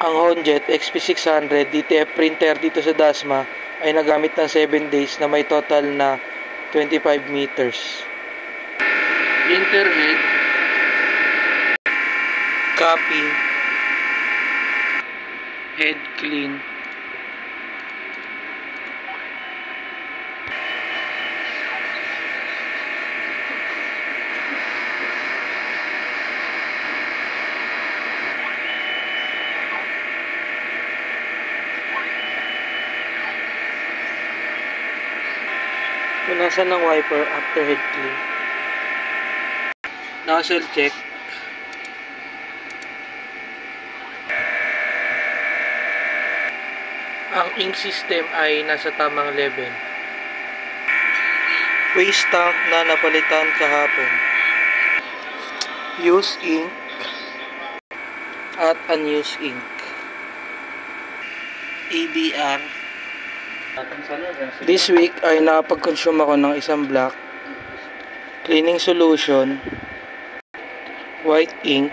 Ang Honjet XP600 DTF printer dito sa Dasma ay nagamit ng 7 days na may total na 25 meters. Printer head, copy, head clean, punasan ng wiper after head clean, nozzle check, ang ink system ay nasa tamang level, waste tank na napalitan kahapon, used ink at unused ink, ABR. This week ay nakapag-consume ako ng isang black, cleaning solution, white ink,